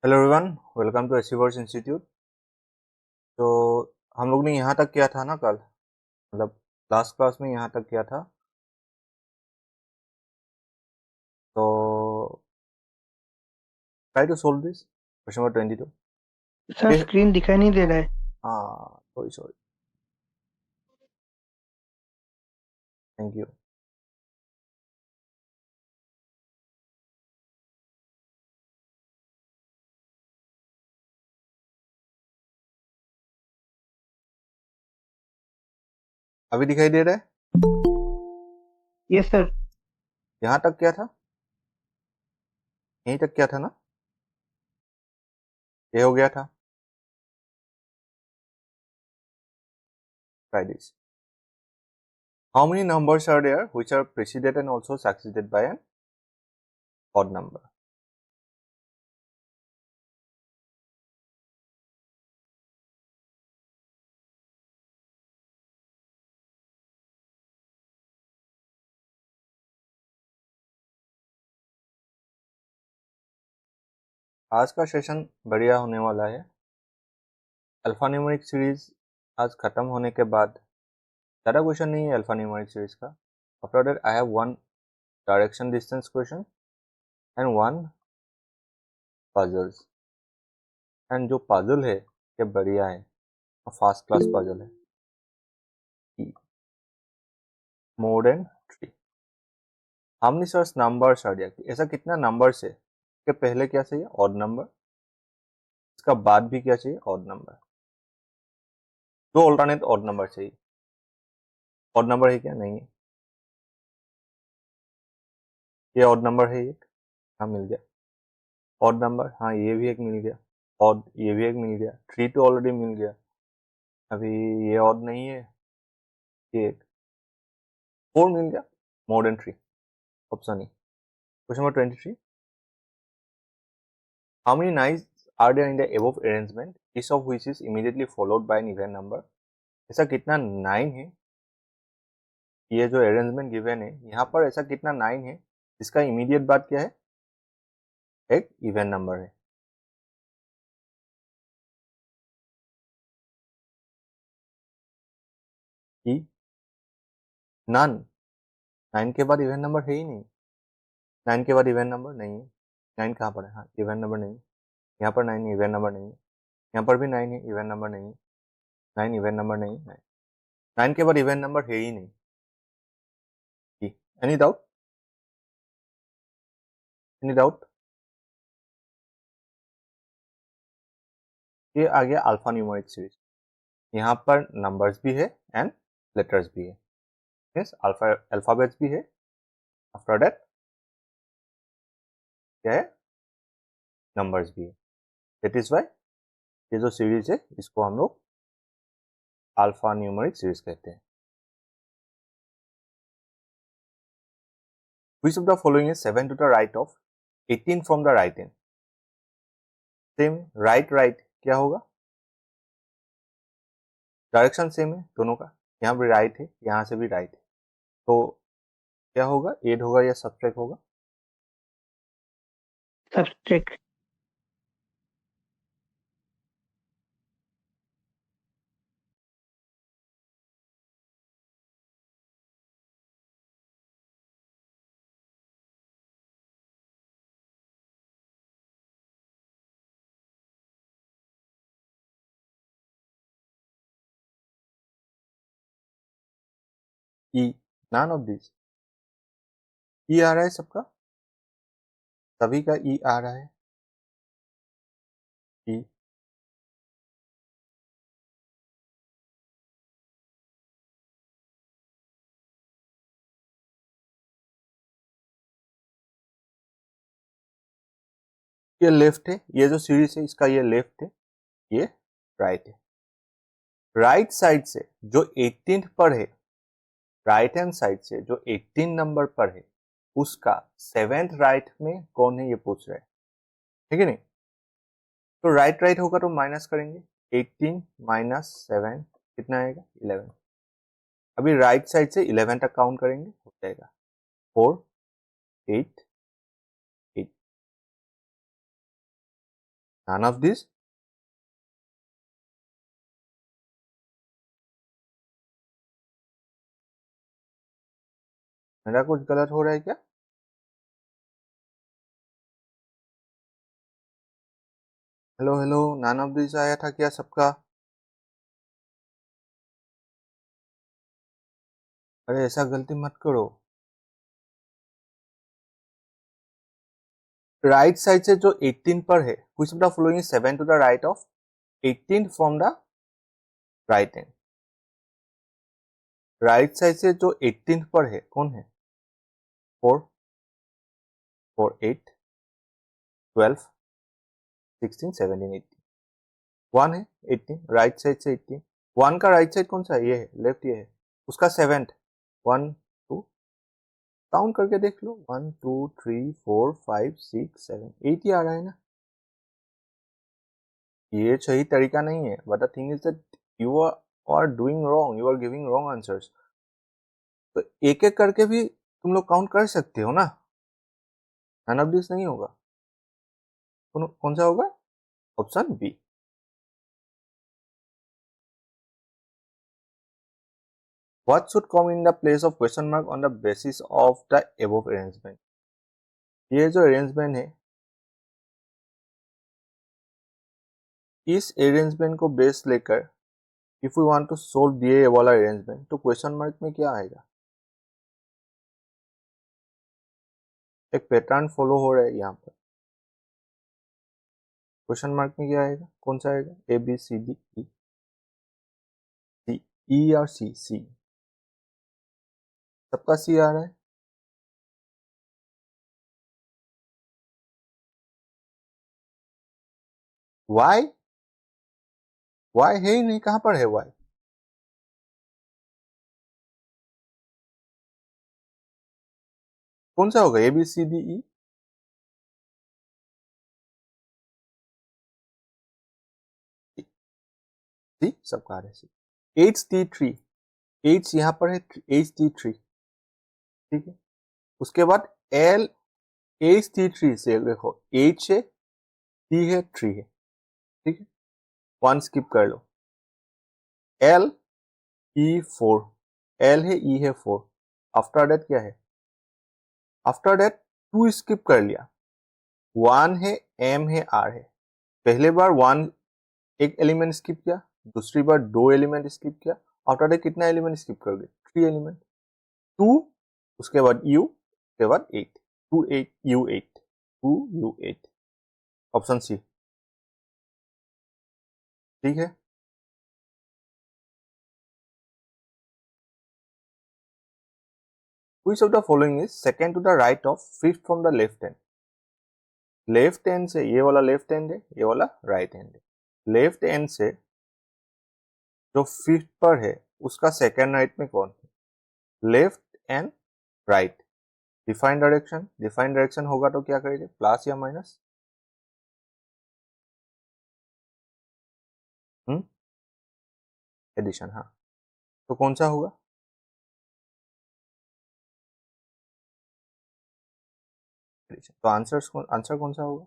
Hello everyone, welcome to achievers institute. तो हम लोग ने यहाँ तक किया था ना कल, मतलब लास्ट क्लास में यहाँ तक किया था। तो try to solve this question number 22। Sir screen दिखाई नहीं दे रहा है। हाँ, सॉरी सॉरी, थैंक यू। अभी दिखाई दे रहा है? Yes sir. यहाँ तक किया था, यहीं तक किया था ना, ये हो गया था। Try this. How many numbers are there which are preceded and also succeeded by an odd number? आज का सेशन बढ़िया होने वाला है। अल्फान्यूमेरिक सीरीज आज खत्म होने के बाद ज़्यादा क्वेश्चन नहीं है अल्फान्यूमेरिक सीरीज का। After that I have one direction distance question and one puzzles. And जो पजल है ये बढ़िया है, फास्ट क्लास पजल है। मोर देन 3। हमने सर्च नंबर आ दिया कि ऐसा कितना नंबर्स है कि पहले क्या चाहिए ऑड नंबर, इसका बाद भी क्या चाहिए ऑड नंबर, दो ऑल्टरनेट ऑड नंबर चाहिए। ऑड नंबर है क्या? नहीं है। ये ऑड नंबर है एक, हाँ मिल गया। ऑड नंबर, हाँ ये भी एक मिल गया। ऑड, ये भी एक मिल गया। 3 तो ऑलरेडी मिल गया। अभी ये ऑड नहीं है, ये एक 4 मिल गया। मोर than 3 option E. Question number 23। How many nines are there in the above arrangement, each of which is immediately followed by an even number? ऐसा कितना नाइन है, ये जो अरेंजमेंट गिवन है यहाँ पर, ऐसा कितना नाइन है जिसका इमीडिएट बाद क्या है? एक इवन नंबर है। ई नन, नाइन के बाद इवन नंबर है ही नहीं। नाइन के बाद इवन नंबर नहीं है। नाइन कहाँ पर है? हाँ, इवन नंबर नहीं है। यहाँ पर नाइन इवन नंबर नहीं है। यहाँ पर भी नाइन है, इवन नंबर नहीं है। नाइन इवन नंबर नहीं है। नाइन के बाद इवन नंबर है ही नहीं। Any doubt? Any doubt? ये आ गया अल्फा न्यूमेरिक सीरीज। यहाँ पर नंबर्स भी है एंड लेटर्स भी है, मीन्स अल्फाबेट्स भी है। आफ्टर दैट क्या है? नंबर्स भी है। दैट इज वाई ये जो सीरीज है इसको हम लोग अल्फा न्यूमेरिक सीरीज कहते हैं। Which of the following is 7 to the right of 18 from the right end? Same, right right क्या होगा? डायरेक्शन सेम है दोनों का, यहाँ भी राइट है, यहाँ से भी राइट है, तो क्या होगा? एड होगा या सब्ट्रैक्ट होगा? Subtract. E, none of this. E आ रहा है सबका, सभी का ई आ रहा है। ई, ये लेफ्ट है, ये जो सीरीज है इसका ये लेफ्ट है, ये राइट है। राइट साइड से जो 18th पर है, राइट हैंड साइड से जो 18 नंबर पर है, उसका 7th राइट में कौन है ये पूछ रहे हैं, ठीक है नहीं? तो राइट राइट होगा तो माइनस करेंगे, 18 माइनस 7 कितना आएगा? 11। अभी राइट साइड से 11 तक काउंट करेंगे, हो जाएगा 4 8 8। none of this. मेरा कुछ गलत हो रहा है क्या? Hello hello, none of this आया था क्या सबका? अरे ऐसा गलती मत करो। राइट साइड से जो 18 पर है, which of the following is 7 to the right of 18 from the right hand? Right side से जो 18 पर है कौन है? 4, 4, 8, 12, 16, 17, 18। 1 है 18, राइट साइड से 18। 1 का राइट साइड कौन सा है? ये है, लेफ्ट ये है। उसका 7th 1 2 काउंट करके देख लो, 1 2 3 4 5 6 7 8 ही आ रहा है ना। ये सही तरीका नहीं है, but the thing is that you are doing wrong, you are giving wrong answers. तो एक एक करके भी तुम लोग काउंट कर सकते हो ना। नन ऑफ दिस नहीं होगा। कौन सा होगा? Option B. What should come in the place of question mark on the basis of the above arrangement? ये जो अरेंजमेंट है, इस अरेंजमेंट को बेस लेकर if you want to solve दिए वाला अरेंजमेंट, तो क्वेश्चन मार्क में क्या आएगा? एक पैटर्न फॉलो हो रहा है यहाँ पर। क्वेश्चन मार्क में क्या आएगा? कौन सा आएगा? A B C D E, सी ई और सी, सी सबका सी आ रहा है। वाई, वाई है ही नहीं, कहां पर है वाई? कौन सा होगा? A B C D E, सी सबका आ रहा है, सी। एच टी थ्री, एच यहाँ पर है, एच टी थ्री, ठीक है। उसके बाद एल, एच टी थ्री से देखो, एच है, टी है, थ्री है, ठीक है। वन स्किप कर लो। एल ई फोर, एल है, ई है, फोर। आफ्टर दैट क्या है? आफ्टर दैट टू स्किप कर लिया। वन है, एम है, आर है। पहले बार वन एक एलिमेंट स्किप किया, दूसरी बार दो एलिमेंट स्किप किया। आफ्टर दैट कितना एलिमेंट स्किप कर गए? Three element. टू, उसके बाद यू, उसके बाद eight. Two eight U eight, two U eight. Option C, ठीक है। Which of the following is second to the right of fifth from the left hand? Left hand से, ये वाला left hand है, ये वाला राइट हैंड है। Left hand से जो फिफ्थ पर है उसका सेकेंड राइट में कौन है? Left and right. Define direction, define direction होगा तो क्या करेंगे? प्लस या माइनस? एडिशन, हाँ। तो कौन सा होगा? एडिशन। तो आंसर कौन सा होगा?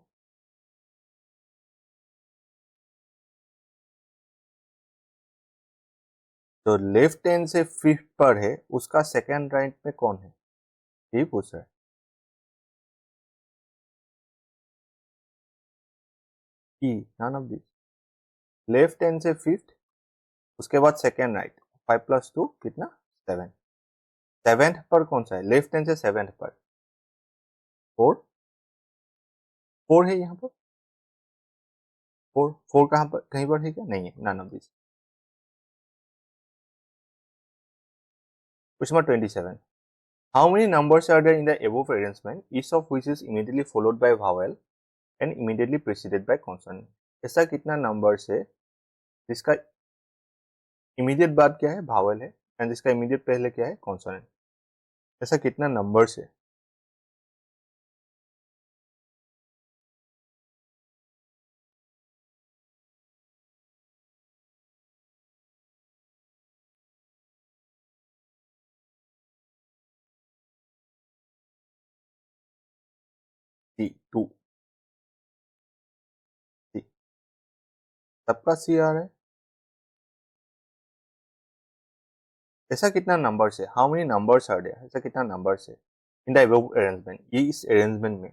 तो लेफ्ट हैंड से फिफ्थ पर है उसका सेकेंड राइट में कौन है, ये पूछ रहा है। E, none of this. Left hand से फिफ्थ, उसके बाद सेकेंड राइट, 5 + 2 कितना? 7। सेवेंथ पर कौन सा है? लेफ्ट हैंड से सेवेंथ पर 4, 4 है यहाँ पर। 4, 4 कहाँ पर? कहीं पर है क्या? नहीं है, none of this. Question number 27। How many numbers are there in the above arrangement, each of which is immediately followed by vowel and immediately preceded by consonant? ऐसा कितना नंबर्स है जिसका इमीडिएट बाद क्या है? भावल है, एंड जिसका इमीडिएट पहले क्या है? कॉन्सोनेंट। ऐसा कितना नंबर्स है? सी, 2, सी। सबका सी आ रहा है। ऐसा कितना नंबर्स है, how many numbers are there, ऐसा कितना नंबर्स है इन द अबव अरेंजमेंट, ये इस अरेंजमेंट में,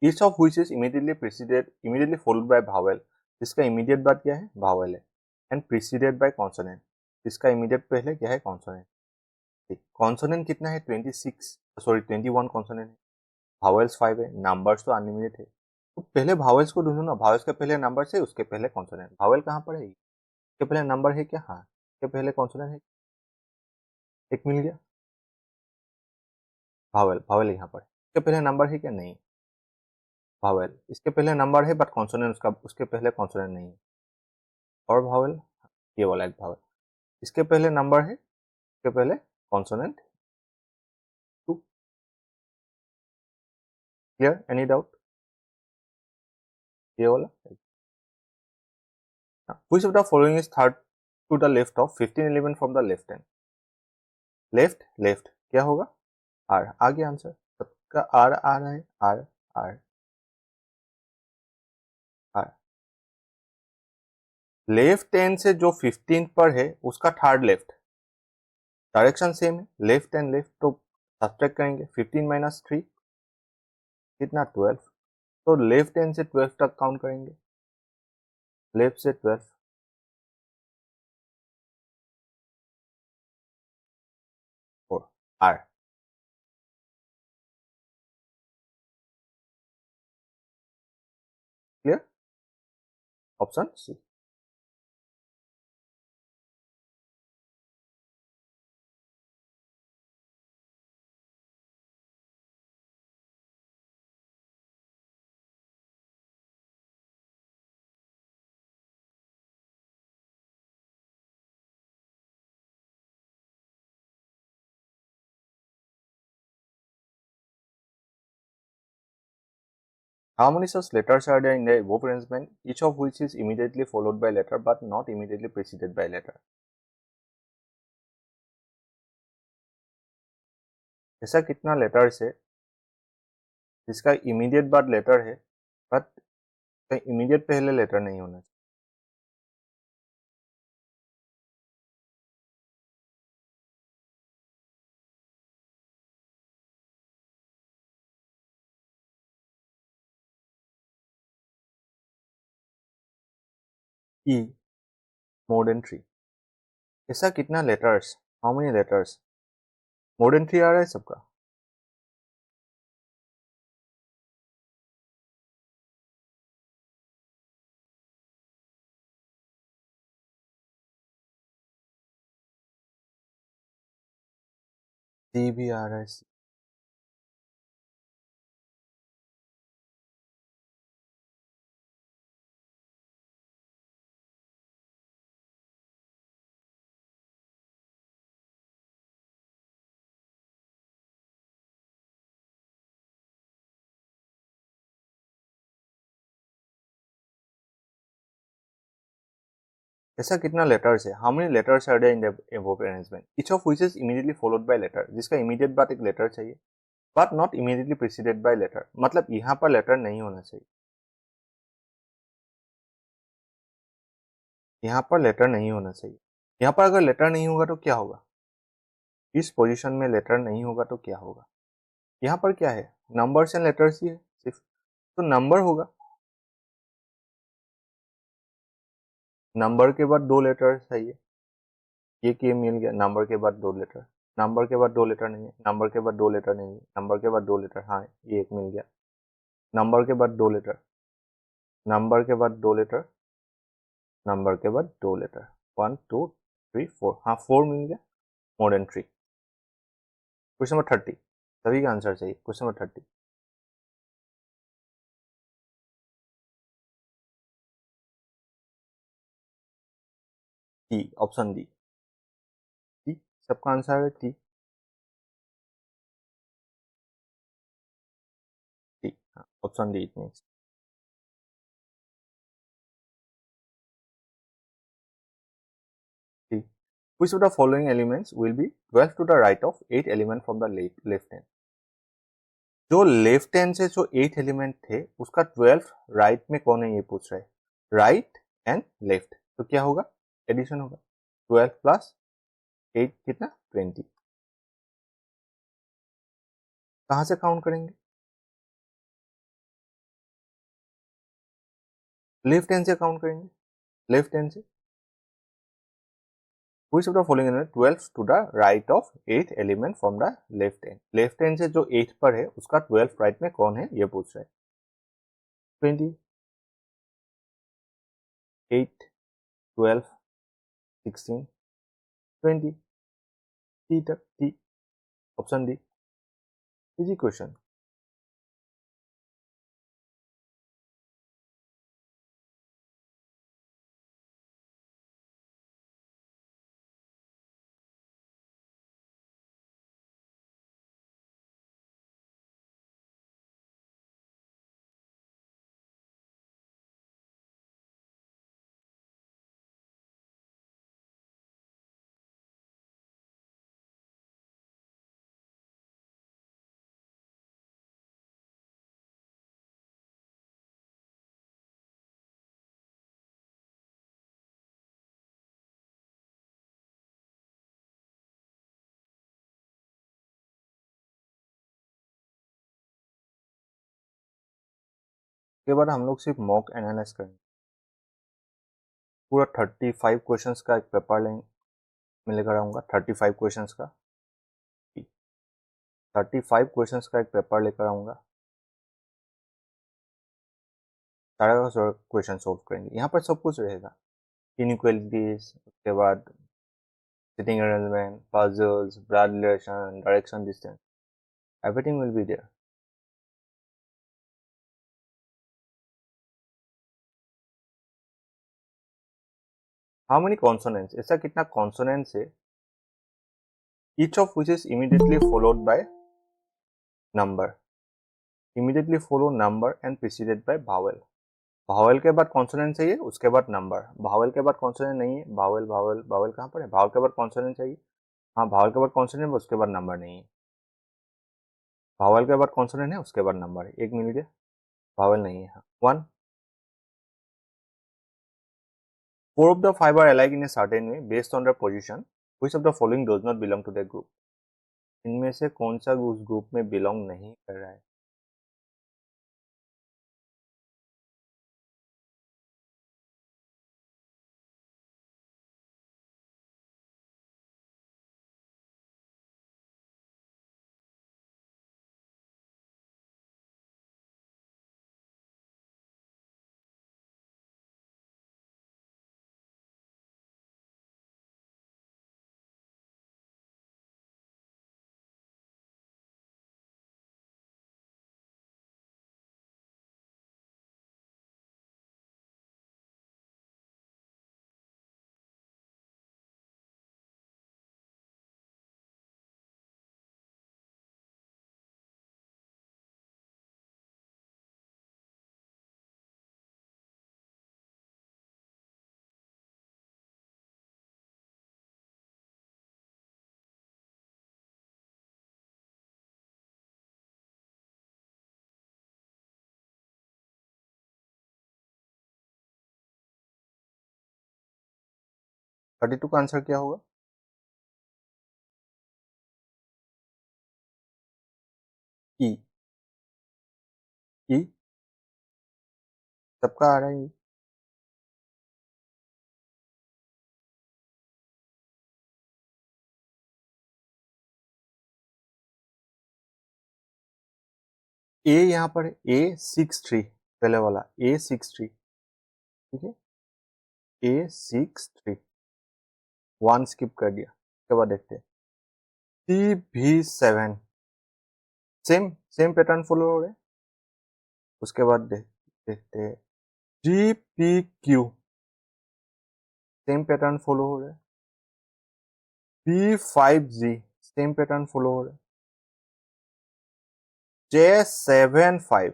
each of which is immediately followed bye vowel, जिसका इमीडिएट बाद क्या है, भावेल है, एंड प्रीसीडेड बाय कॉन्सोनेंट, जिसका इमीडिएट पहले क्या है, कॉन्सोनेंट। ठीक, कॉन्सोनेंट कितना है, 21 कॉन्सोनेंट है, भावेल्स 5 है, नंबर्स तो अनलिमिटेड है। तो पहले भावेल्स को ढूंढो ना, भावेल्स के पहले नंबर है, उसके पहले कॉन्सोनेंट, भावेल कहाँ पर है, इसके पहले नंबर है क्या, हाँ, इसके पहले कॉन्सोनेंट है, एक मिल गया, भावेल, भावेल यहाँ पर, इसके पहले नंबर है क्या, नहीं, भावेल, इसके पहले नंबर है बट कॉन्सोनेंट उसका, उसके पहले कॉन्सोनेंट नहीं है, और भावेल, ये वाला एक भावेल, इसके पहले नंबर है, इसके पहले consonant, two, clear, any doubt, ये वाला। Which of the following is third to the left of 15 element from the left hand? Left left क्या होगा, आर, आ गया आंसर, सबका आर आ रहा है, R R R. Left hand से जो 15 पर है उसका थर्ड लेफ्ट, डायरेक्शन सेम है, लेफ्ट एंड लेफ्ट, तो सब्ट्रैक्ट करेंगे, 15 माइनस 3 कितना, 12, तो लेफ्ट हैंड से 12 तक काउंट करेंगे, लेफ्ट से 12, और R, clear, option C. How many such letters are there in the above arrangement, each of which is immediately followed by letter but not immediately preceded by letter? ऐसा कितना letters है जिसका immediate बाद letter है but immediate पहले letter नहीं होना चाहिए, ई, मोर देन 3, ऐसा कितना letters, how many letters, more than 3 आ रहा है सबका, सी भी आ रहा है, सी, ऐसा कितना लेटर्स है, how many letters are there in the above arrangement, each of which is immediately followed by letter, जिसका इमीडिएट बाद एक लेटर चाहिए but not immediately preceded by letter, मतलब यहाँ पर लेटर नहीं होना चाहिए, यहाँ पर लेटर नहीं होना चाहिए, यहाँ पर अगर लेटर नहीं होगा तो क्या होगा, इस पोजीशन में लेटर नहीं होगा तो क्या होगा, यहाँ पर क्या है, नंबर्स एंड लेटर्स ही है सिर्फ, तो नंबर होगा, नंबर के बाद दो लेटर चाहिए, ये मिल गया, नंबर के बाद दो लेटर, नंबर के बाद दो लेटर नहीं है, नंबर के बाद दो लेटर नहीं है, नंबर के बाद दो लेटर, हाँ ये एक मिल गया, नंबर के बाद दो लेटर, नंबर के बाद दो लेटर, नंबर के बाद दो लेटर, 1 2 3 4, हाँ 4 मिल गया, मोर देन 3। क्वेश्चन नंबर 30, सभी का आंसर चाहिए, question number 30, T, option D, T, सबका आंसर है टी, टी, हाँ option D it means, T, which of the following elements will be 12 to the right of 8 element from the left hand, जो left hand से जो 8 element थे उसका 12 right में कौन है ये पूछ रहे, राइट एंड लेफ्ट, तो क्या होगा, एडिशन होगा 12 प्लस 8 कितना 20। कहां से काउंट करेंगे, लेफ्ट हैंड से काउंट करेंगे, लेफ्ट हैंड से। Which of the following element 12 to the right of 8th element from the left hand? Left hand से जो 8 पर है उसका 12 राइट में कौन है ये पूछ रहा है। 20, 8, 12, 16, 20, टी तक, T, option D, easy question. के बाद हम लोग सिर्फ मॉक एनालाइज करेंगे, पूरा 35 क्वेश्चंस का एक पेपर लेंगे, मैं लेकर आऊंगा 35 क्वेश्चंस का, 35 क्वेश्चंस का एक पेपर लेकर आऊंगा, सारा का क्वेश्चन सोल्व करेंगे। यहाँ पर सब कुछ रहेगा, इनइक्वालिटीज, उसके बाद sitting arrangement, puzzles, blood relation, direction, distance, everything will be there. How many consonants, ऐसा कितना कॉन्सोनेंट्स है, each of which is immediately followed by number, immediately follow number and preceded by vowel. Vowel के बाद consonant चाहिए, उसके बाद number, Wavell के बाद कॉन्सोनेंट नहीं है, वावेल वावेल वावेल कहाँ पर है, वावेल के बाद कॉन्सोनेंट चाहिए, हाँ वावेल के बाद कॉन्सोनेंट है, उसके बाद नंबर नहीं है, वावेल के बाद कॉन्सोनेंट है, उसके बाद नंबर है, 1 मिनट है, वावेल नहीं है, 1। 4 of the 5 are alike in a certain way based on their position. Which of the following does not belong to the group? इनमें से कौन सा उस ग्रुप में बिलोंग नहीं कर रहा है। थर्टी टू का आंसर क्या होगा, ई, ई सबका आ रहा है, ए यहाँ पर A63 पहले वाला A63, ठीक है, A63 1 स्किप कर दिया, उसके बाद देखते हैं CV7, same same pattern follow हो रहे हैं, उसके बाद देखते हैं GPQ, सेम पैटर्न फॉलो हो रहा है, P5G सेम पैटर्न फॉलो हो रहा है, J75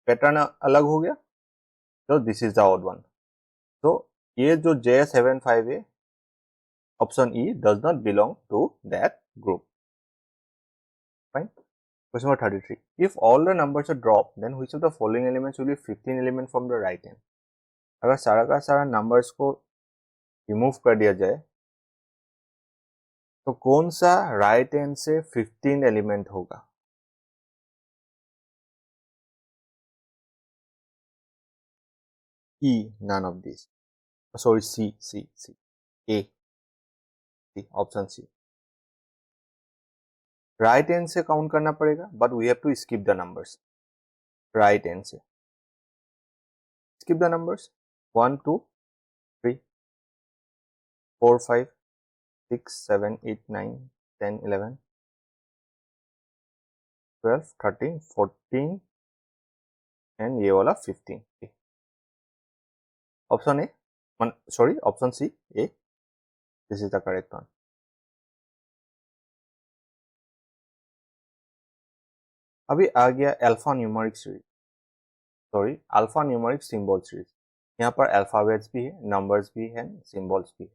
पैटर्न अलग हो गया, तो this is the odd one. तो ये जो J75 है, option E does not belong to that group. Fine. Question number 33, if all the numbers are dropped then which of the following elements will be 15 element from the right hand? अगर सारा का सारा numbers को remove कर दिया जाए तो कौन सा राइट हैंड से 15 एलिमेंट होगा? E, none of these. Sorry, C, A, C, option C. Right hand से काउंट करना पड़ेगा, but we have to skip the numbers. Right hand से skip the numbers 1 2 3 4 5 6 7 8 9 10 11 12 13 14 and ये वाला 15. Option A, sorry option C, A, this is the correct one. अभी आ गया alpha numeric series, sorry alpha numeric symbol series. यहाँ पर alphabets भी है, नंबर्स भी है, सिंबल्स भी है.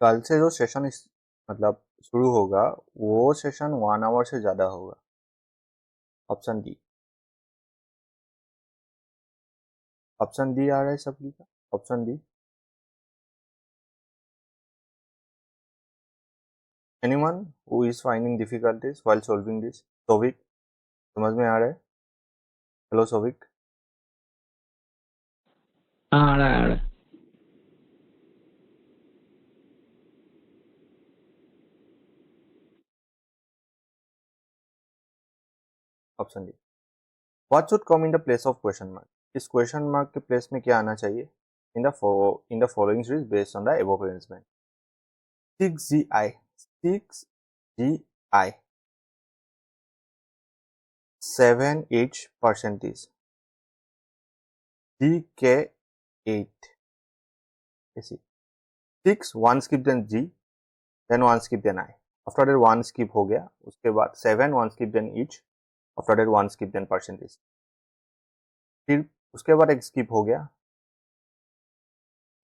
कल से जो सेशन मतलब शुरू होगा वो सेशन 1 आवर से ज्यादा होगा. Option D. ऑप्शन डी आ रहा है सबकी का. Option D. Anyone who is finding difficulties while solving this? Sovik, समझ में आ रहा है? हेलो सोविक. हाँ, आ रहा है, आ रहा है. Option D. What should come in the place of question mark? इस क्वेश्चन मार्क के प्लेस में क्या आना चाहिए? In the following series based on the above arrangement. 6GI, 6GI, 7H percentage, DK8. You see, 6 1 skip then G, then 1 skip then I. After that 1 skip हो गया, उसके बाद 7 1 skip then each. After that 1 skip then percentage. फिर उसके बाद एक skip हो गया,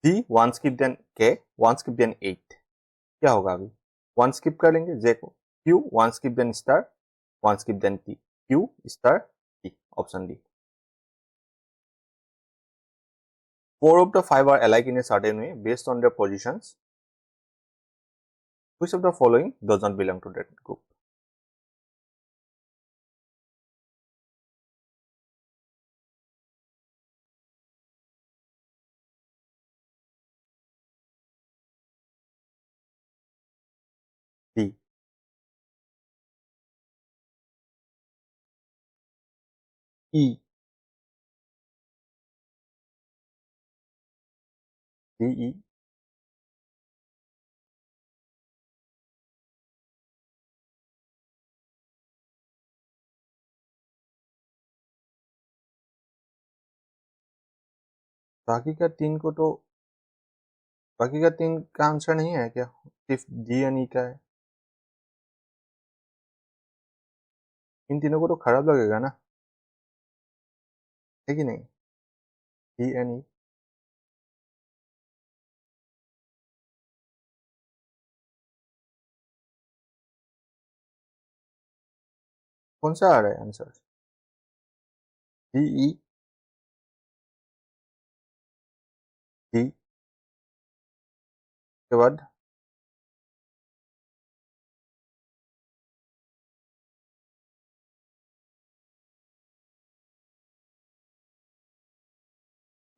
D 1 skip then K, 1 skip then 8. क्या होगा अभी? 1 skip कर लेंगे J को, Q 1 skip then star, 1 skip then T, Q star T. Option D. 4 of the 5 are alike in a certain way based on their positions. Which of the following does not belong to that group? D. E. D. E. बाकी का 3 को तो, बाकी का 3 का answer नहीं है क्या? सिर्फ D एंड E का है. इन तीनों को तो खराब लगेगा ना, है कि नहीं? D and E. कौन सा आ रहा है आंसर? D. E. D के बाद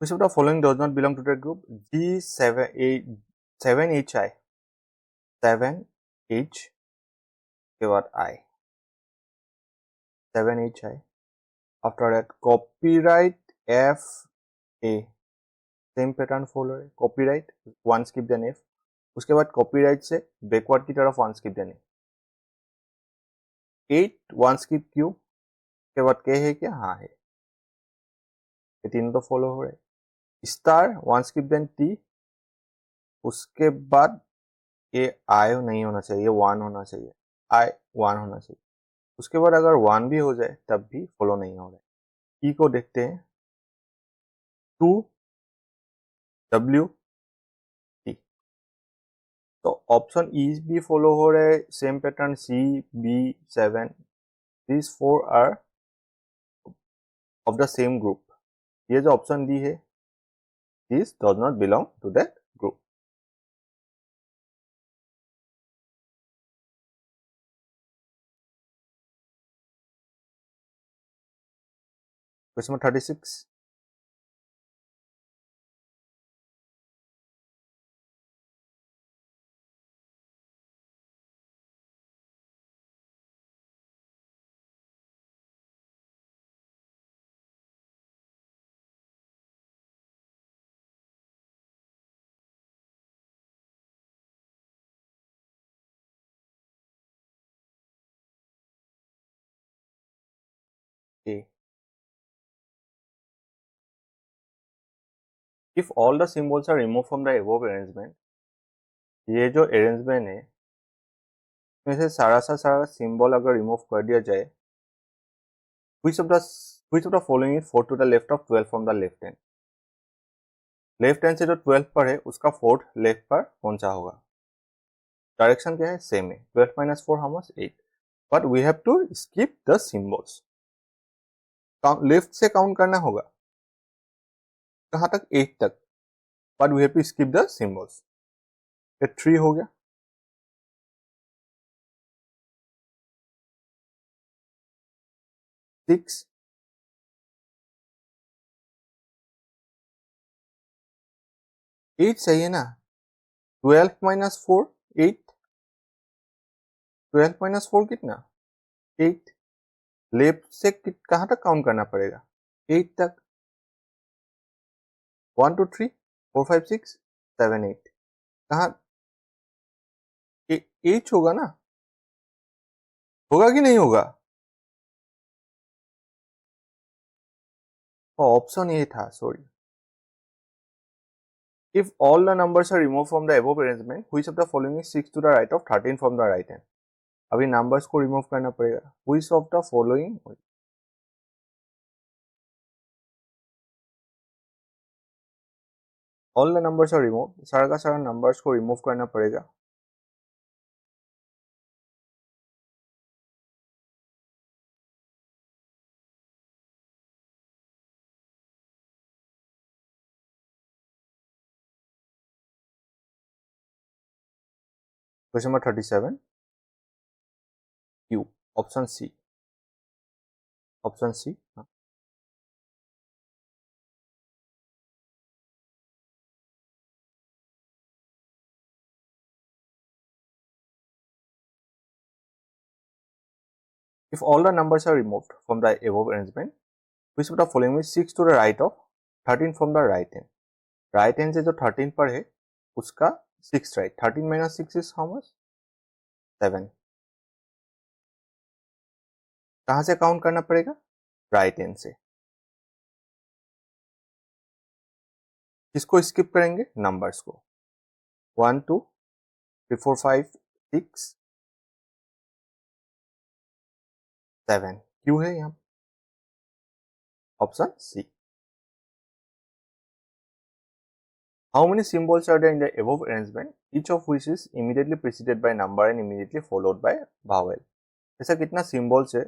which of the following does not belong to that group? G7 7HI, 7H के बाद I, 7HI. After that copyright FA, same pattern follow है. कॉपीराइट 1 स्किप देन F, उसके बाद कॉपीराइट से backward की तरफ 1 स्किप देने. 8 1 स्किप Q के बाद K है क्या? हाँ है. ये तीनों तो फॉलो हो रहे. स्टार 1 स्किप देन T, उसके बाद ये आई नहीं होना चाहिए, ये 1 होना चाहिए, आई 1 होना चाहिए। उसके बाद अगर 1 भी हो जाए तब भी फॉलो नहीं हो रहा है। ई को देखते हैं, 2 W T। तो ऑप्शन ई भी फॉलो हो रहे हैं, same pattern C B 7, these 4 are of the same group। ये जो ऑप्शन डी है, this does not belong to that group। Question number 36। A, if all the symbols are removed from the above arrangement, ये जो arrangement है इसमें से सारा symbol अगर रिमूव कर दिया जाए, which of the following is 4 to the left of 12 from the left hand। Left hand से जो 12 पर है उसका 4th लेफ्ट पर कौन सा होगा? डायरेक्शन क्या है? सेम है, 12 minus 4 how much? 8। But we have to skip the symbols. Left से काउंट करना होगा कहां तक? 8 तक, but we have to skip the symbols. ये 3 हो गया, 6, 8 सही है ना? 12 minus 4 8, 12 minus 4 कितना? 8। लेफ्ट से कहां तक काउंट करना पड़ेगा? 8 तक। 1 2 3 4 5 6 7 8 कहा? 8 होगा ना? होगा कि नहीं होगा? ऑप्शन ए था, sorry. If all the numbers are removed from the above arrangement, which of the following is 6 to the right of 13 from the right hand? अभी नंबर्स को रिमूव करना पड़ेगा। Which of the following, all the numbers are removed, सारा का सारा numbers को remove करना पड़ेगा। Question number 37, Q, option C, option C. If all the numbers are removed from the above arrangement, which of the following is 6 to the right of 13 from the right hand? Right hand से जो 13 पर है उसका 6 right. 13 minus 6 is how much? 7। कहां से count करना पड़ेगा? Right hand से। किसको स्किप करेंगे? नंबर्स को। 1 2 3 4 5 6 7। क्यों है यहाँ? Option C. How many symbols are there in the above arrangement, each of which is immediately preceded by number and immediately followed by vowel? ऐसा कितना सिंबल्स है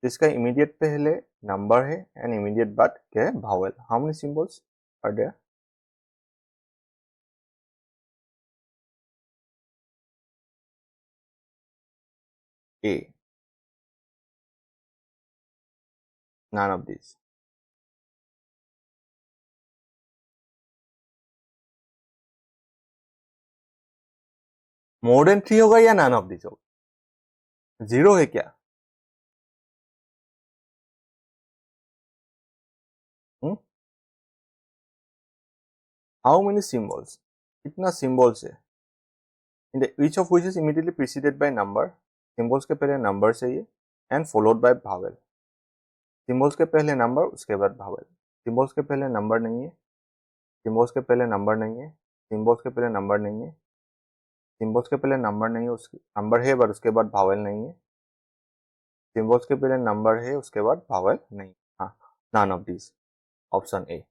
जिसका इमीडिएट पहले नंबर है एंड इमीडिएट बाद क्या है? Vowel. How many symbols are there? A, none of these। More than 3 होगा या none of these होगा? 0 है क्या? हाउ मेनी सिंबल्स, कितना सिंबल्स है? In the each of which is immediately preceded by number, symbols के पहले नंबर चाहिए and followed by vowel. Symbols के पहले नंबर उसके बाद भावेल। सिंबल्स के पहले नंबर नहीं है, सिंबल्स के पहले नंबर नहीं है, सिम्बल्स के पहले नंबर नहीं है, सिम्बल्स के पहले नंबर नहीं है, उसके नंबर है बट उसके बाद भावेल नहीं है, सिम्बल्स के पहले नंबर है उसके बाद भावेल नहीं। हाँ, none of this, option A.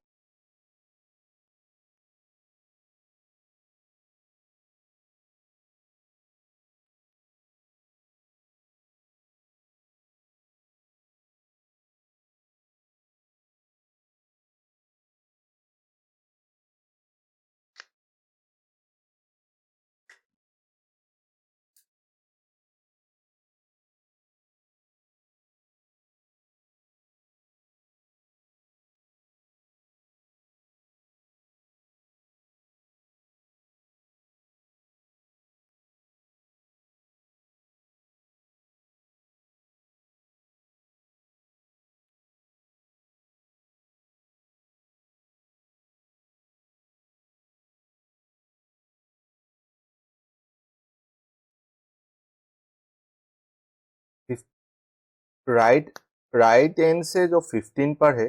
Right right end से जो 15 पर है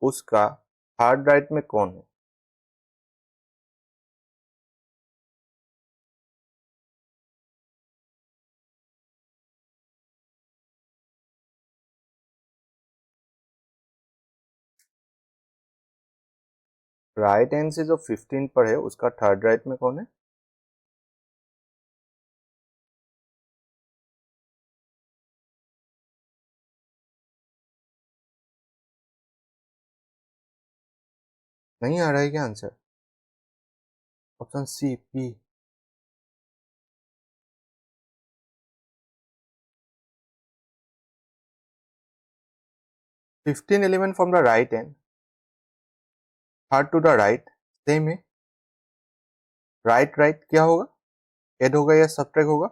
उसका थर्ड राइट में कौन है? राइट एंड से जो 15 पर है उसका थर्ड राइट में कौन है? नहीं आ रहा है क्या answer? Option C, P. 15 element from the right hand, third to the right, same है। राइट राइट क्या होगा? एड होगा या सब्ट्रैक्ट होगा?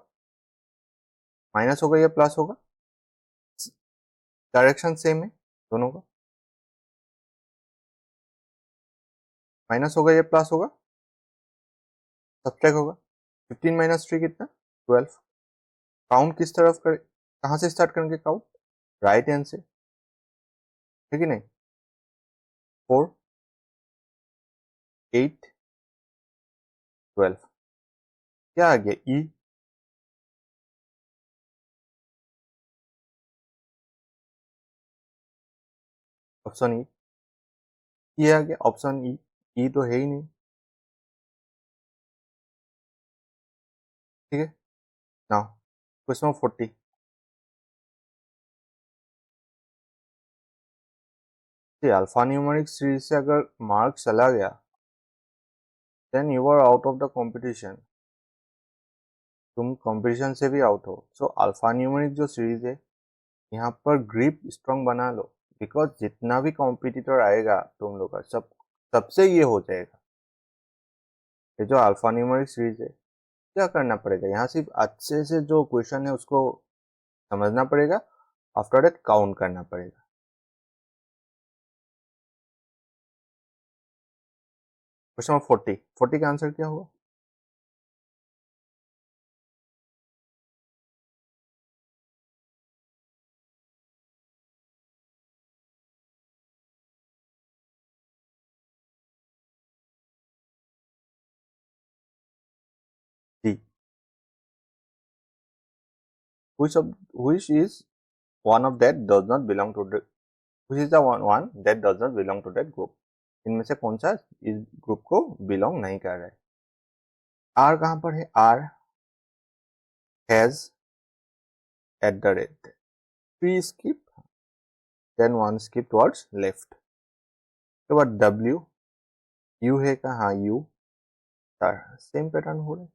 माइनस होगा या प्लस होगा? डायरेक्शन सेम है दोनों का। माइनस होगा या प्लस होगा? सब्ट्रैक्ट होगा। 15 माइनस 3 कितना? 12। काउंट किस तरफ कर, कहां से स्टार्ट करेंगे काउंट? राइट हैंड से, ठीक है नहीं? 4, 8, 12। क्या आ गया? ई। Option E. ये आ गया ऑप्शन ई। ई तो है ही नहीं, ठीक है। Now question 40। Alpha numeric series से अगर मार्क चला गया then you are out of the competition, तुम कंपटीशन से भी आउट हो। सो अल्फा न्यूमेरिक जो सीरीज है यहाँ पर ग्रिप स्ट्रॉन्ग बना लो, बिकॉज जितना भी कॉम्पिटिटर आएगा तुम लोग का सबसे ये हो जाएगा। ये जो अल्फा न्यूमेरिक सीरीज है, क्या करना पड़ेगा यहाँ? सिर्फ अच्छे से जो क्वेश्चन है उसको समझना पड़ेगा, आफ्टर दैट काउंट करना पड़ेगा। क्वेश्चन नंबर 40 का आंसर क्या हुआ? D. which is one of that does not belong to the, which is the one that does not belong to that group। इनमें से कौन सा इस ग्रुप को बिलोंग नहीं कर रहा है? आर कहां पर है? R has at the rate 3 skip, then 1 skip towards left। के बाद डब्ल्यू, यू है कहा? यू सर सेम पैटर्न हो रहा है।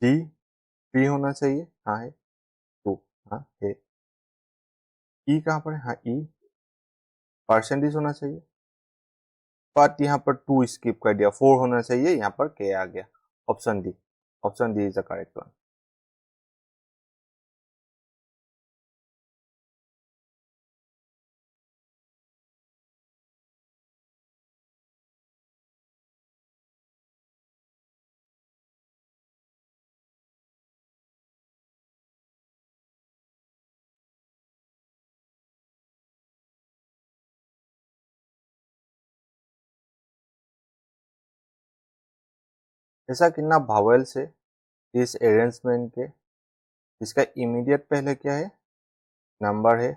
डी, 3 होना चाहिए, हाँ है। 2, हाँ है। ई कहां पर है? हाँ ई, परसेंटेज होना चाहिए, बट यहाँ पर 2 स्किप कर दिया, 4 होना चाहिए, यहाँ पर के आ गया। Option D, option D is the correct one. ऐसा कितना भावेल्स है इस अरेंजमेंट के जिसका इमीडिएट पहले क्या है, नंबर है,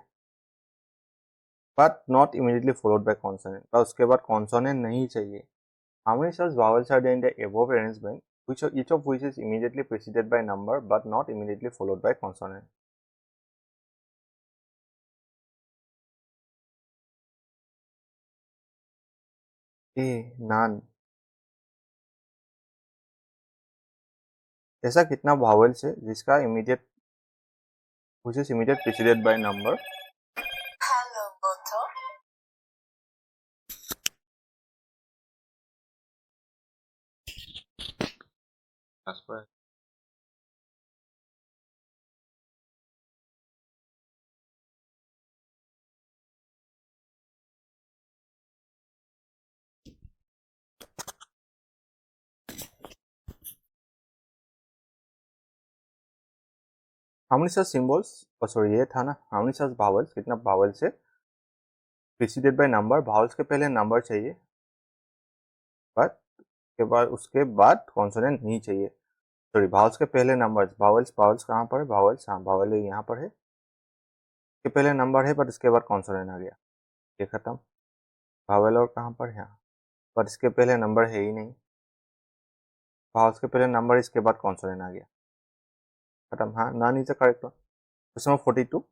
but not immediately followed bye consonant, और उसके बाद कॉन्सोनेंट नहीं चाहिए। How many such vowels are there in the above arrangement which each of which is immediately preceded by number but not immediately followed by consonant? A, none. ऐसा कितना vowels है जिसका immediate which is immediate preceded by number? Hello, Boto. That's correct. How many such symbols? Oh, sorry, ये था ना, how many such vowels, कितना vowels है preceded by number, vowels के पहले number चाहिए but उसके बाद consonant नहीं चाहिए। सॉरी, vowels के पहले numbers, vowels कहाँ पर है, vowels, हाँ vowel यहाँ पर है, के पहले नंबर है बट इसके बाद कॉन्सोनेंट आ गया, ये खत्म। भावेल और कहाँ पर है, यहाँ पर इसके पहले नंबर है ही नहीं, भावल्स के पहले नंबर, इसके बाद कॉन्सोनेंट आ गया, खत्म। हाँ, non is the correct one. Question number 42,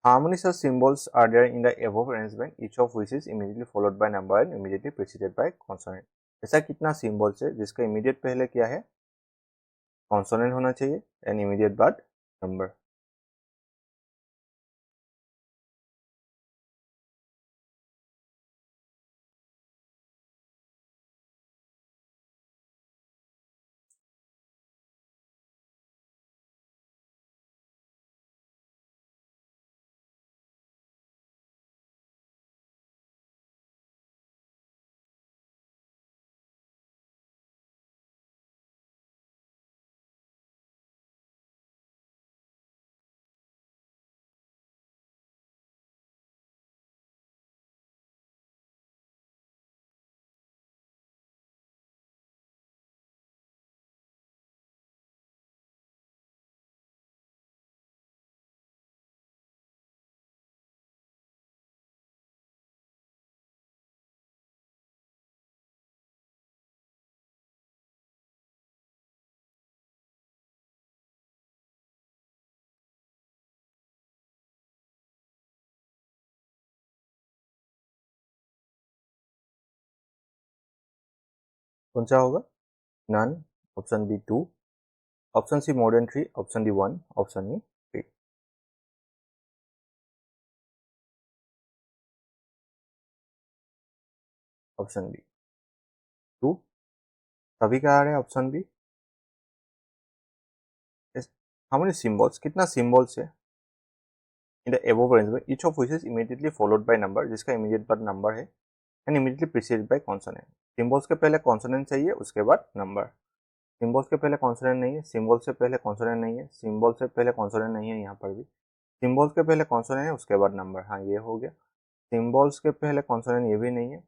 how many such symbols are there in the above arrangement each of which is immediately followed by number and immediately preceded by consonant? ऐसा कितना symbols है जिसका immediate पहले क्या है, consonant होना चाहिए and immediate बाद नंबर? कौन सा होगा? None, option B 2, option C more than 3, option D 1, option E 3। Option B 2, सभी का आ रहा है option B. How many symbols, कितना सिंबल्स है in the above arrangement each of which is immediately followed by number, जिसका immediate बाद number है and immediately preceded by consonant. Symbols के पहले कॉन्सोनेंट चाहिए, उसके बाद नंबर। सिंबल्स के पहले कॉन्सोनेंट नहीं है, सिंबल से पहले कॉन्सोनेंट नहीं है, सिंबल से पहले कॉन्सोनेंट नहीं है, यहाँ पर भी सिंबल्स के पहले कॉन्सोनेंट है, उसके बाद नंबर। हाँ, ये हो गया। सिंबल्स के पहले कॉन्सोनेंट, ये भी नहीं है,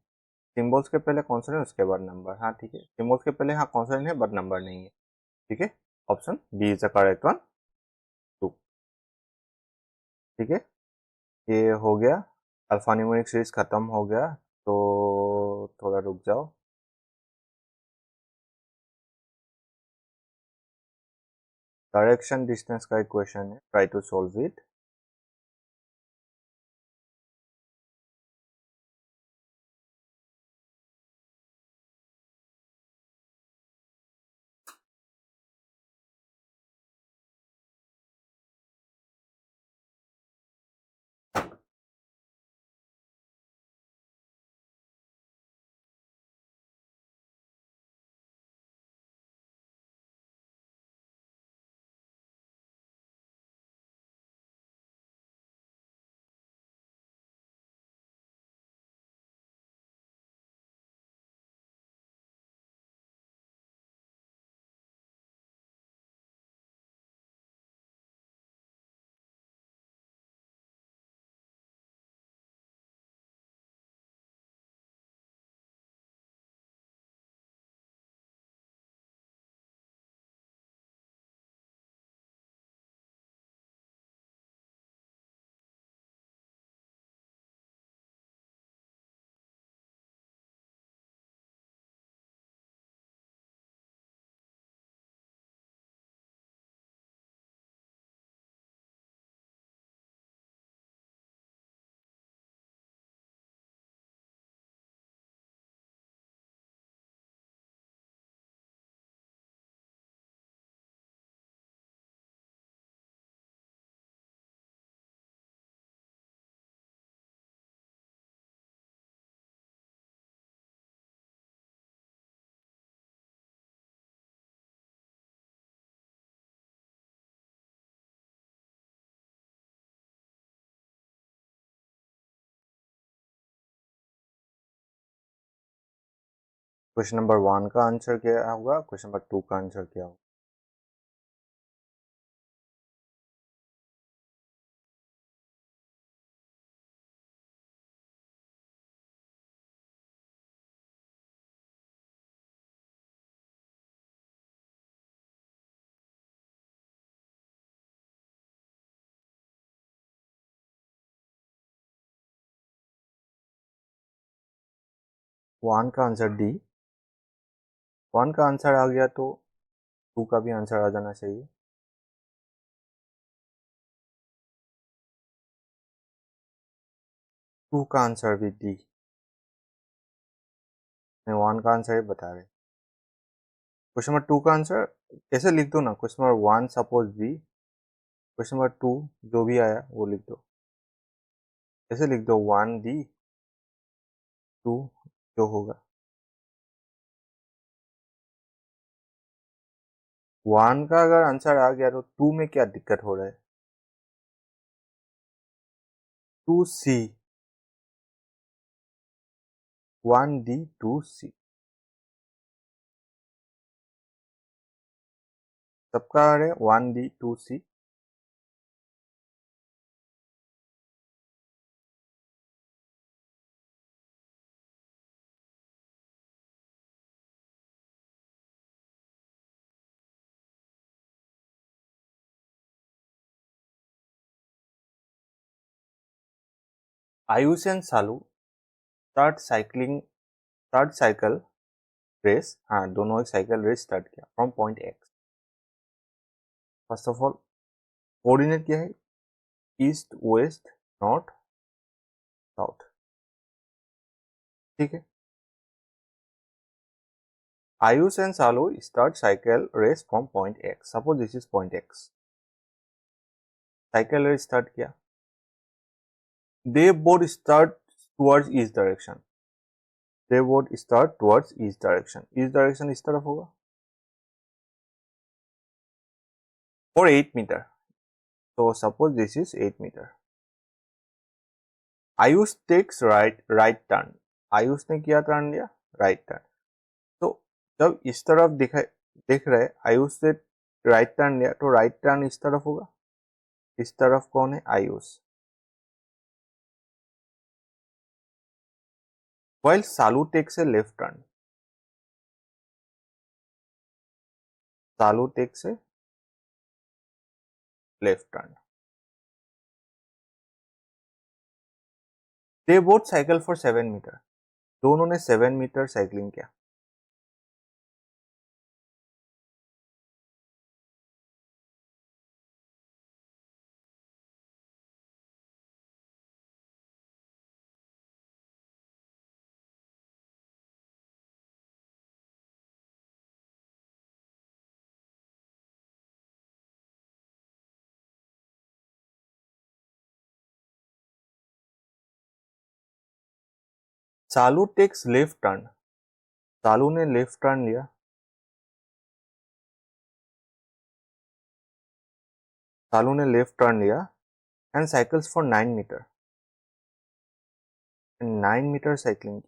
सिंबल्स के पहले कॉन्सोनेंट, उसके बाद नंबर। हाँ, ठीक है, सिंबल्स के पहले हाँ कॉन्सोनेंट है बट नंबर नहीं है, ठीक है। Option B is the correct one, 2। ठीक है, ये हो गया, अल्फान्यूमेरिक सीरीज खत्म हो गया, तो थोड़ा रुक जाओ। डायरेक्शन डिस्टेंस का एक क्वेश्चन है, try to solve it. Question number 1 का आंसर क्या होगा, क्वेश्चन नंबर 2 का आंसर क्या होगा? वन का आंसर डी। 1 का आंसर आ गया तो 2 का भी आंसर आ जाना चाहिए। टू का आंसर भी डी। मैं 1 का आंसर ही बता रहे। क्वेश्चन नंबर 2 का आंसर कैसे लिख दो ना, question number 1 suppose B, question number 2 जो भी आया वो लिख दो। ऐसे लिख दो 1 डी 2 जो होगा। 1 का अगर आंसर आ गया तो 2 में क्या दिक्कत हो रहा है? 2C 1D 2C सबका आ रहा है 1D 2C। Ayush and Salu start cycle race, हाँ दोनों एक साइकिल रेस स्टार्ट किया from point X. First of all coordinate क्या है? ईस्ट वेस्ट नॉर्थ साउथ, ठीक है। Ayush and Salu start cycle race from point X, suppose this is point X. Cycle race start किया, they both start towards east direction. They both start towards east direction, east direction इस तरफ होगा for 8 metre. So suppose this is 8 meter. Ayush takes right turn, Ayush ने किया turn लिया right turn. तो जब इस तरफ देख रहे आयुष से राइट टर्न लिया तो राइट टर्न इस तरफ होगा। इस तरफ कौन है? Ayush. while Salu takes a left turn, Salu takes a left turn. They both cycle for 7 metre, दोनों ने 7 मीटर साइकिलिंग किया। Salu takes left turn, Salu ने लेफ्ट टर्न लिया। सालू ने लेफ्ट टर्न लिया and cycles for 9 metre, 9 metre cycling.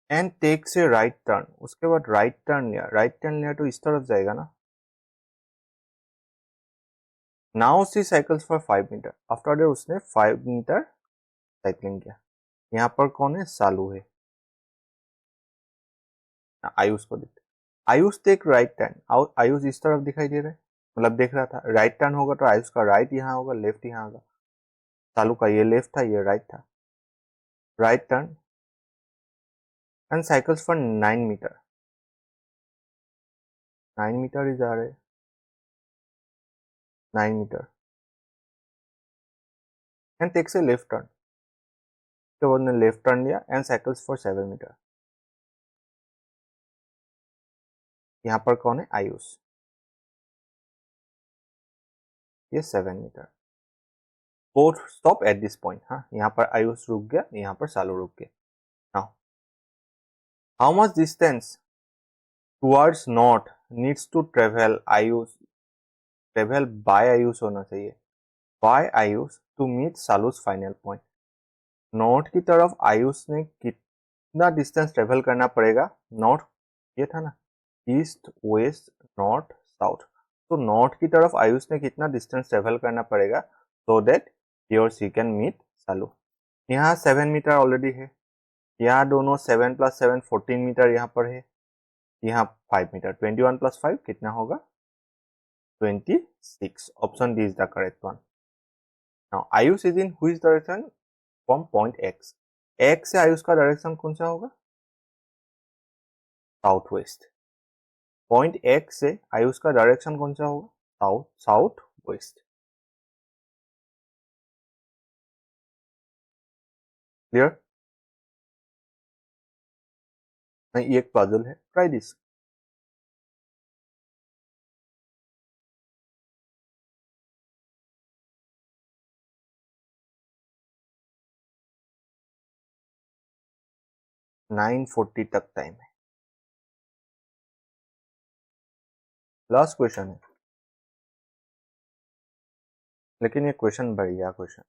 And takes a right turn, उसके बाद right turn लिया, राइट टर्न लिया तो इस तरफ जाएगा ना। Now C cycles for 5 metre, after that उसने 5 मीटर साइकिलिंग किया। यहाँ पर कौन है? सालू है। आयुष को देखते, Ayush take right turn, Ayush इस तरफ दिखाई दे रहा है, मतलब देख रहा था राइट टर्न होगा तो आयुष का राइट यहाँ होगा, लेफ्ट यहाँ होगा। सालू का ये लेफ्ट था, ये राइट था। Right turn and cycles for 9 metre, 9 metre ही जा रहे, 9 metre and takes a left turn, उसके बाद ने लेफ्ट टर्न लिया एंड साइकिल्स फॉर 7 मीटर। यहाँ पर कौन है? आयुष, ये 7 metre. Both stop at this point, हाँ यहाँ पर आयुष रुक गया, यहाँ पर सालू रुक गया। Now how much distance towards north needs to travel Ayush, travel by Ayush होना चाहिए, by Ayush to meet Salu's final point. North की तरफ आयुष ने कितना डिस्टेंस ट्रेवल करना पड़ेगा? नॉर्थ ये था ना, ईस्ट वेस्ट नॉर्थ साउथ, तो नॉर्थ की तरफ आयुष ने कितना डिस्टेंस ट्रेवल करना पड़ेगा सो दैट ही और शी कैन मीट सालू। यहाँ 7 मीटर ऑलरेडी है, यहाँ दोनों 7 + 7 14 मीटर यहाँ पर है, यहाँ 5 मीटर, 21 + 5 कितना होगा? 26। Option D is the correct one. Now Ayush is in which direction? From point x. X से आयुष का डायरेक्शन कौन सा होगा? South west. पॉइंट एक्स से आयुष का डायरेक्शन कौन सा होगा? South south west. क्लियर? नहीं, ये एक पजल है, ट्राई दिस। नाइन 40 तक टाइम है, लास्ट क्वेश्चन है, लेकिन ये क्वेश्चन बढ़िया क्वेश्चन।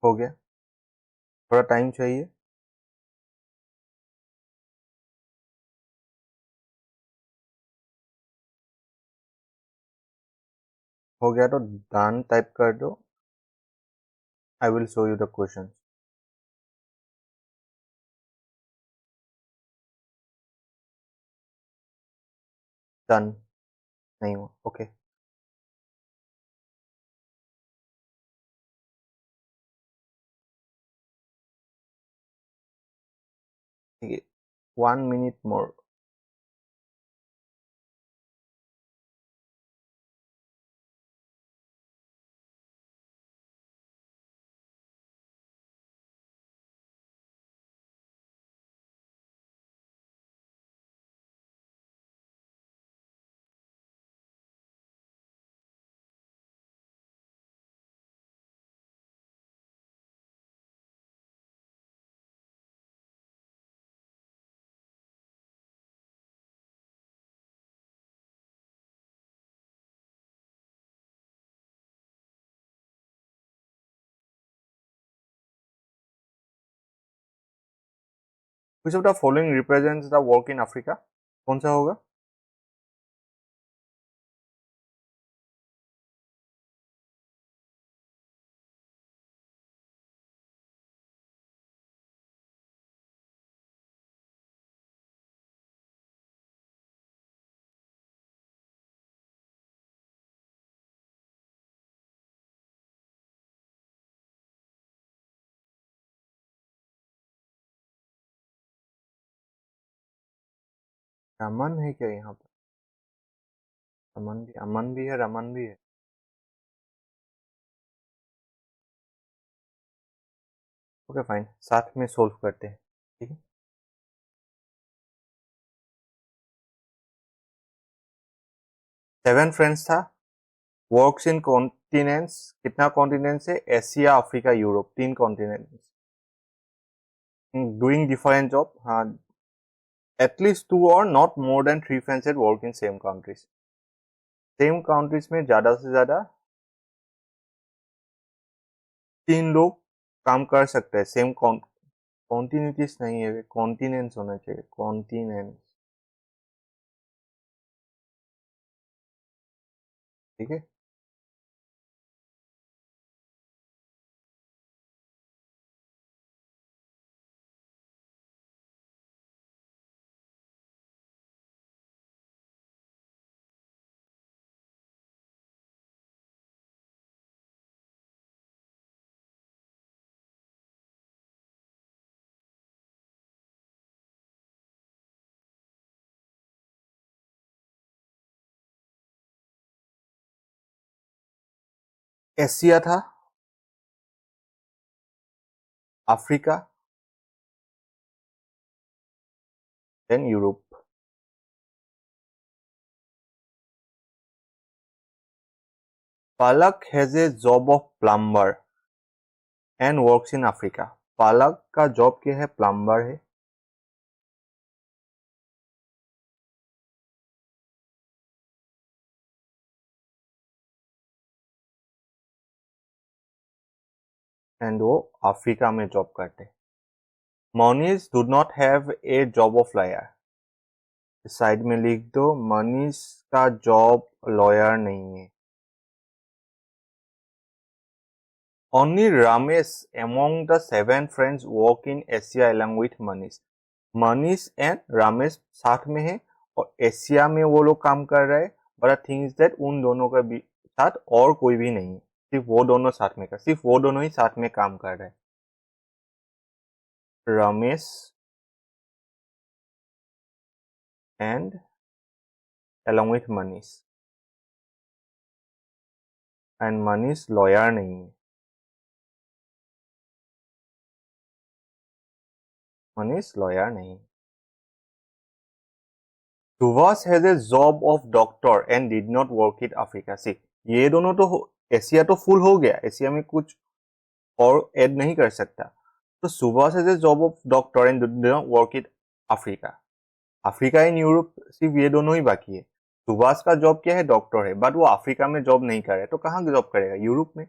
हो गया, थोड़ा टाइम चाहिए। हो गया तो डन टाइप कर दो। I will show you the question. सन नहीं हुआ, ओके। ठीक है, 1 minute more. Which of the following represents the work in Africa? कौन सा होगा? रमन है क्या यहाँ पर? अमन भी है, रमन भी है। ओके फाइन, साथ में सोल्व करते हैं, ठीक है। 7 फ्रेंड्स था, वर्क्स इन कॉन्टिनेंट्स। कितना कॉन्टिनेंट्स है? Asia, Africa, Europe, 3 continents. Doing different job, हाँ। एटलीस्ट 2 और not more than 3 friends at work in same countries. Same countries में ज्यादा से ज्यादा 3 लोग काम कर सकते हैं। सेम कॉन्टिन्यूटीज नहीं है, कॉन्टिनेंट्स होना चाहिए, कॉन्टिनेंट्स, ठीक है। एशिया था, अफ्रीका, देन यूरोप। पालक has a job of plumber and works in Africa. पालक का जॉब क्या है? प्लम्बर है। एंड वो अफ्रीका में जॉब करते हैं। Manish do not have a job of lawyer. Side में लिख दो, मनीष का जॉब लॉयर नहीं है। Only Ramesh among the 7 friends work in Asia along with Manish. Manish and Ramesh साथ में है और एशिया में वो लोग काम कर रहे हैं। बट थिंग इज दैट उन दोनों के साथ और कोई भी नहीं है, सिर्फ वो दोनों साथ में सिर्फ वो दोनों ही साथ में काम कर रहे हैं। Ramesh and along with Manish, and Manish lawyer नहीं है। मनीष लॉयर नहीं। Subhash has a job of doctor and did not work in Africa. C, ये दोनों तो एशिया तो फुल हो गया, एशिया में कुछ और ऐड नहीं कर सकता। तो Subhash has a job of doctor and did not work in Africa. Africa and Europe सिर्फ ये दोनों ही बाकी है। सुभाष का जॉब क्या है? डॉक्टर है, बट वो अफ्रीका में जॉब नहीं कर रहा है, तो कहाँ जॉब करेगा? यूरोप में।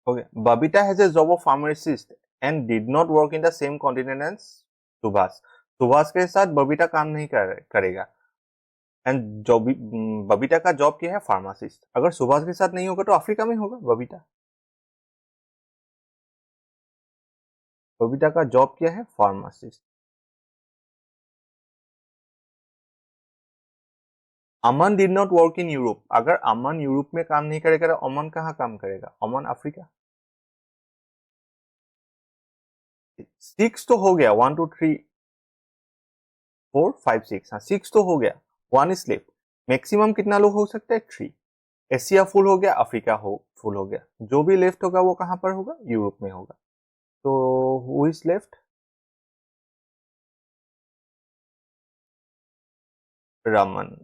Okay, Babita has a job of pharmacist and did not work in the same continent as Subhash. Subhash के साथ बबीता काम नहीं करेगा। एंड बबीता का जॉब क्या है? फार्मासिस्ट। अगर सुभाष के साथ नहीं होगा तो अफ्रीका में होगा बबीता। बबीता का जॉब क्या है? Pharmacist. Aman did not work in Europe. अगर अमन यूरोप में काम नहीं करेगा तो अमन कहाँ काम करेगा? अमन अफ्रीका। 6 तो हो गया, 1 2 3 4 5 6, हाँ 6 तो हो गया, 1 इज लेफ्ट। मैक्सिमम कितना लोग हो सकते हैं? 3। एशिया फुल हो गया, अफ्रीका फुल हो गया, जो भी लेफ्ट होगा वो कहां पर होगा? यूरोप में होगा। तो who is left? Raman.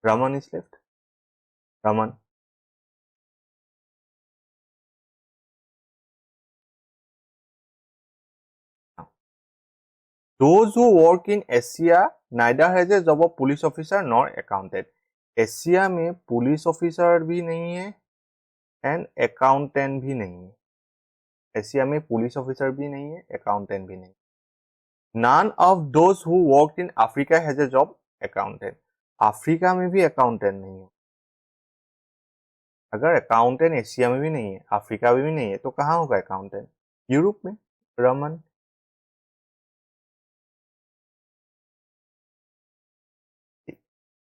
Raman is left. Raman. Those who work in Asia neither has a job of police officer nor accountant। Asia में पुलिस ऑफिसर भी नहीं है एंड अकाउंटेंट भी नहीं है। एशिया में पुलिस ऑफिसर भी नहीं है, अकाउंटेंट भी नहीं। None of those who worked in Africa has a job accountant। Africa में भी अकाउंटेंट नहीं है। अगर अकाउंटेंट एशिया में भी नहीं है, अफ्रीका में भी नहीं है, तो कहाँ होगा अकाउंटेंट? यूरोप में। रमन।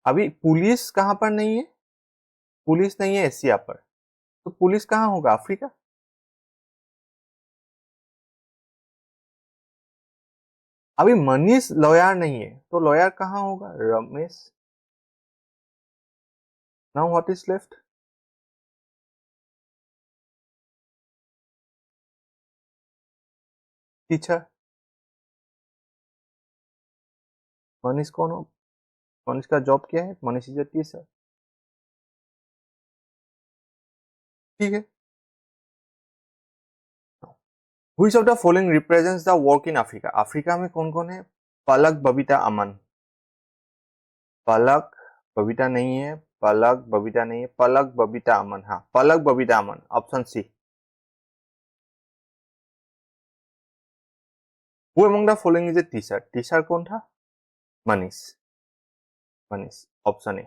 अभी पुलिस कहाँ पर नहीं है? पुलिस नहीं है एशिया पर, तो पुलिस कहाँ होगा? अफ्रीका। अभी मनीष लॉयर नहीं है, तो लॉयर कहाँ होगा? Ramesh. Now what is left? Teacher. Manish कौन हो? मनीष का जॉब क्या है? Manish is a teacher. ठीक है। Which of the following represents the work in Africa? Africa में कौन कौन है? पलक, बबीता, अमन। पलक, बबीता नहीं है, पलक, बबीता नहीं है, पलक, बबीता, अमन। हाँ, Palak, Babita, Aman, option C. Who among the following is a teacher? Teacher कौन था? Manish. Manish, option A.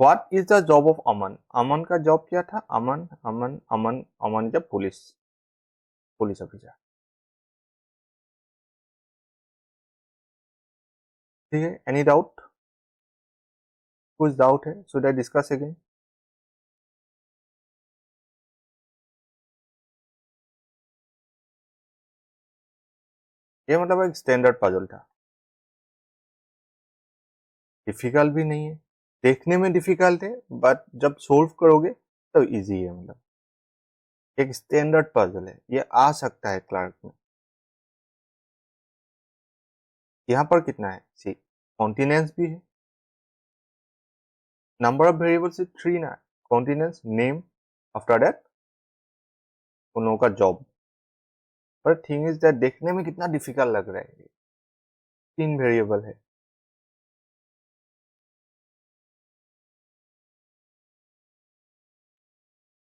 What is the job of Aman? Aman का जॉब क्या था? Aman Aman Aman Aman is police, police officer. ठीक है, एनी डाउट? कुछ डाउट है? Should I discuss again? ये मतलब एक स्टैंडर्ड पजल था, डिफिकल्ट भी नहीं है, देखने में डिफिकल्ट है बट जब सोल्व करोगे तो इजी है। मतलब एक स्टैंडर्ड पजल है, ये आ सकता है क्लार्क में। यहाँ पर कितना है? सी, कॉन्टिनेंस भी है, नंबर ऑफ वेरिएबल्स इज 3 ना, कॉन्टिनेंस, नेम, आफ्टर दैट उन लोगों का जॉब। पर थिंग इज दैट देखने में कितना डिफिकल्ट लग रहा है, 3 वेरिएबल है।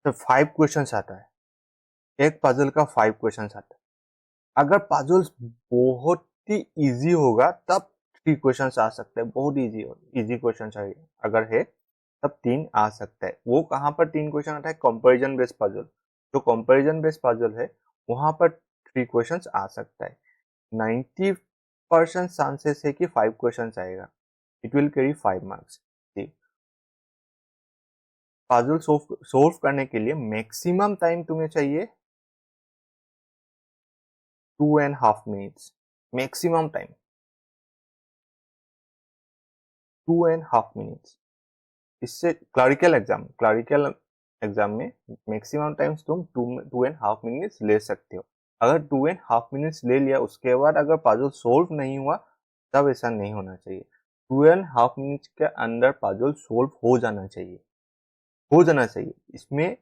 तो 5 क्वेश्चन आता है, एक पजल का 5 क्वेश्चन आता है। अगर पजल बहुत ही इजी होगा तब 3 क्वेश्चन आ सकते हैं, बहुत इजी क्वेश्चन चाहिए अगर है तब 3 आ सकता है। वो कहाँ पर 3 क्वेश्चन आता है? Comparison based puzzle. जो कंपैरिजन बेस्ड पजल है वहां पर 3 क्वेश्चन आ सकता है। 90% चांसेस है कि 5 क्वेश्चन आएगा, it will carry 5 marks. Puzzle solve करने के लिए मैक्सिमम टाइम तुम्हें चाहिए 2.5 मिनट्स, मैक्सिमम टाइम 2.5 मिनट्स। इससे क्लरिकल एग्जाम में मैक्सिमम टाइम्स तुम 2.5 मिनट्स ले सकते हो। अगर 2.5 मिनट्स ले लिया उसके बाद अगर पजल सोल्व नहीं हुआ तब ऐसा नहीं होना चाहिए। 2.5 मिनट्स के अंदर पजल सोल्व हो जाना चाहिए, हो जाना चाहिए। इसमें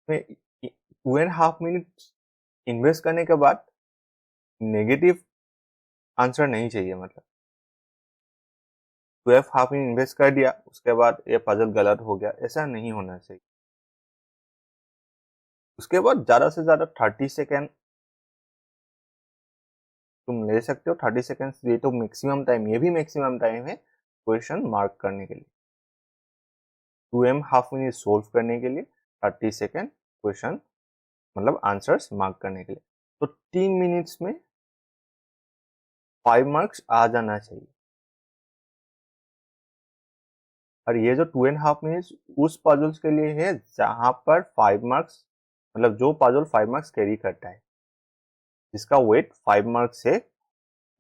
2.5 मिनट्स इन्वेस्ट करने के बाद नेगेटिव आंसर नहीं चाहिए। मतलब 2.5 मिनट इन्वेस्ट कर दिया उसके बाद ये पजल गलत हो गया, ऐसा नहीं होना चाहिए। उसके बाद ज्यादा से ज्यादा 30 सेकेंड तुम ले सकते हो 30 सेकेंड्स, ये तो मैक्सिमम टाइम, ये भी मैक्सिमम टाइम है क्वेश्चन मार्क करने के लिए। 2.5 मिनट सोल्व करने के लिए, 30 सेकेंड क्वेश्चन मतलब आंसर्स मार्क करने के लिए। तो 3 मिनट्स में 5 मार्क्स आ जाना चाहिए। और ये जो 2.5 मिनट्स उस पजल्स के लिए है जहां पर 5 मार्क्स, मतलब जो पजल 5 मार्क्स कैरी करता है, जिसका वेट 5 मार्क्स है,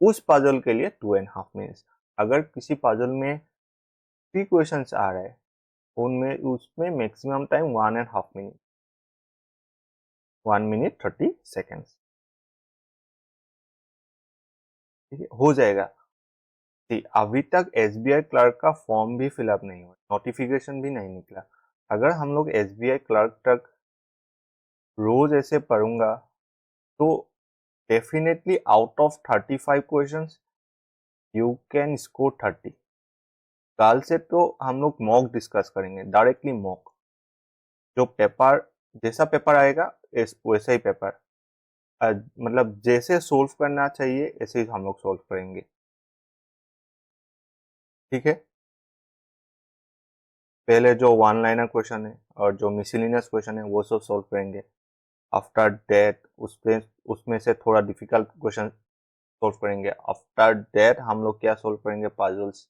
उस पजल के लिए 2.5 मिनट्स। अगर किसी पजल में 3 क्वेश्चंस आ रहे हैं, उनमें उसमें maximum time 1.5 minute, 1 minute 30 seconds. ठीक है, हो जाएगा। अभी तक SBI क्लर्क का फॉर्म भी फिलअप नहीं हुआ, नोटिफिकेशन भी नहीं निकला। अगर हम लोग SBI क्लर्क तक रोज ऐसे पढ़ूंगा तो definitely out of 35 questions you can score 30। कल से तो हम लोग मॉक डिस्कस करेंगे, डायरेक्टली मॉक, जो पेपर जैसा पेपर आएगा वैसा ही पेपर, मतलब जैसे सोल्व करना चाहिए ऐसे ही हम लोग सोल्व करेंगे। ठीक है, पहले जो वन लाइनर क्वेश्चन है और जो मिसलिनियस क्वेश्चन है वो सब सोल्व करेंगे। आफ्टर दैट उसमें से थोड़ा डिफिकल्ट क्वेश्चन सोल्व करेंगे। आफ्टर दैट हम लोग क्या सोल्व करेंगे, पजल्स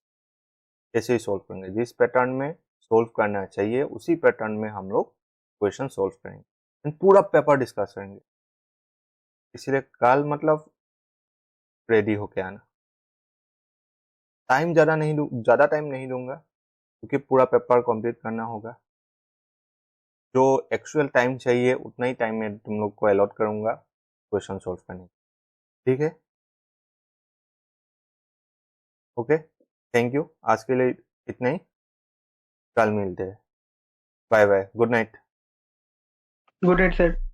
ऐसे ही सोल्व करेंगे। जिस पैटर्न में सोल्व करना चाहिए उसी पैटर्न में हम लोग क्वेश्चन सोल्व करेंगे, पूरा पेपर डिस्कस करेंगे। इसलिए कल मतलब रेडी होके आना। टाइम ज़्यादा टाइम नहीं दूंगा क्योंकि पूरा पेपर कंप्लीट करना होगा। जो एक्चुअल टाइम चाहिए उतना ही टाइम में तुम लोग को अलॉट करूंगा क्वेश्चन सोल्व करने। ठीक है, ओके, थैंक यू। आज के लिए इतना ही, कल मिलते हैं। Bye bye, good night. Good night sir.